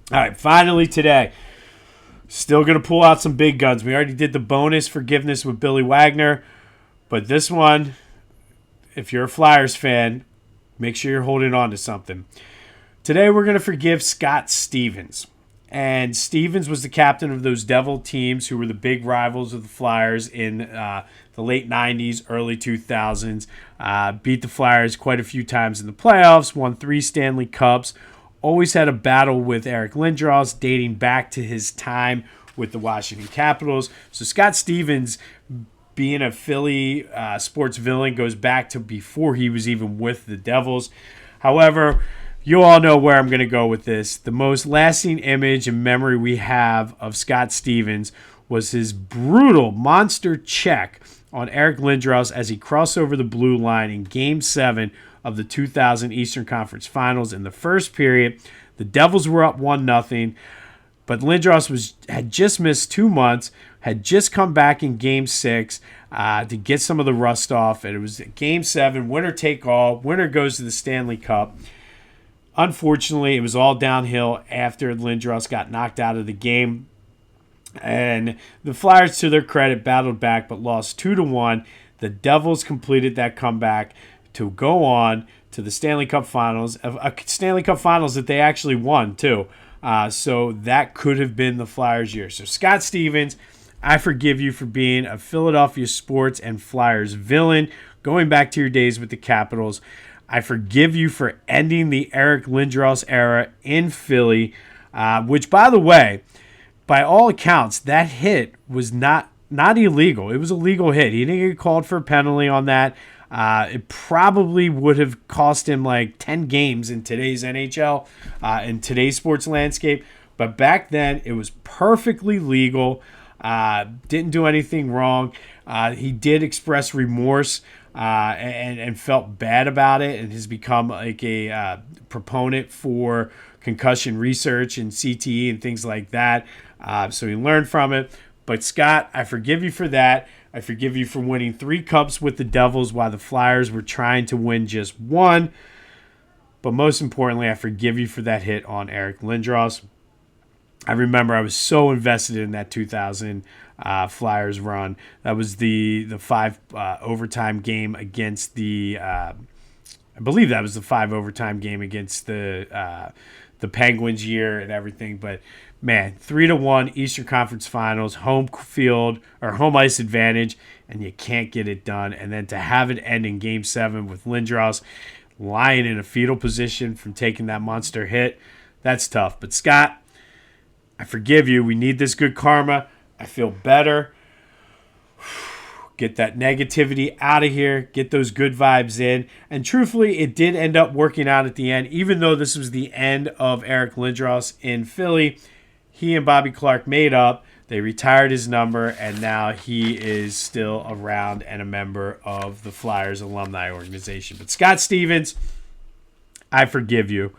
All right, finally today. Still going to pull out some big guns. We already did the bonus forgiveness with Billy Wagner, but this one, if you're a Flyers fan, make sure you're holding on to something. Today we're going to forgive Scott Stevens. And Stevens was the captain of those Devil teams who were the big rivals of the Flyers in the late 90s, early 2000s. Beat the Flyers quite a few times in the playoffs, won 3 Stanley Cups. Always had a battle with Eric Lindros dating back to his time with the Washington Capitals. So Scott Stevens, being a Philly sports villain, goes back to before he was even with the Devils. However, you all know where I'm going to go with this. The most lasting image and memory we have of Scott Stevens was his brutal monster check on Eric Lindros as he crossed over the blue line in Game 7 of the 2000 Eastern Conference Finals. In the first period, the Devils were up 1-0, but Lindros had just missed 2 months, had just come back in Game 6 to get some of the rust off, and it was Game 7, winner take all. Winner goes to the Stanley Cup. Unfortunately, it was all downhill after Lindros got knocked out of the game. And the Flyers, to their credit, battled back but lost 2-1. The Devils completed that comeback to go on to the Stanley Cup Finals, a Stanley Cup Finals that they actually won, too. So that could have been the Flyers' year. So Scott Stevens, I forgive you for being a Philadelphia sports and Flyers villain, going back to your days with the Capitals. I forgive you for ending the Eric Lindros era in Philly, which, by the way, by all accounts, that hit was not illegal. It was a legal hit. He didn't get called for a penalty on that. It probably would have cost him like 10 games in today's NHL, in today's sports landscape. But back then, it was perfectly legal. Didn't do anything wrong. He did express remorse and felt bad about it, and has become like a proponent for concussion research and CTE and things like that. So he learned from it. But Scott, I forgive you for that. I forgive you for winning 3 cups with the Devils while the Flyers were trying to win just 1. But most importantly, I forgive you for that hit on Eric Lindros. I remember I was so invested in that 2000 Flyers run. That was the 5 overtime game against the I believe that was the 5 overtime game against the Penguins year and everything. But man, 3-1 Eastern Conference Finals, home field or home ice advantage, and you can't get it done. And then to have it end in Game 7 with Lindros lying in a fetal position from taking that monster hit, that's tough. But Scott, I forgive you. We need this good karma. I feel better. Get that negativity out of here. Get those good vibes in. And truthfully, it did end up working out at the end. Even though this was the end of Eric Lindros in Philly, he and Bobby Clarke made up. They retired his number, and now he is still around and a member of the Flyers alumni organization. But Scott Stevens, I forgive you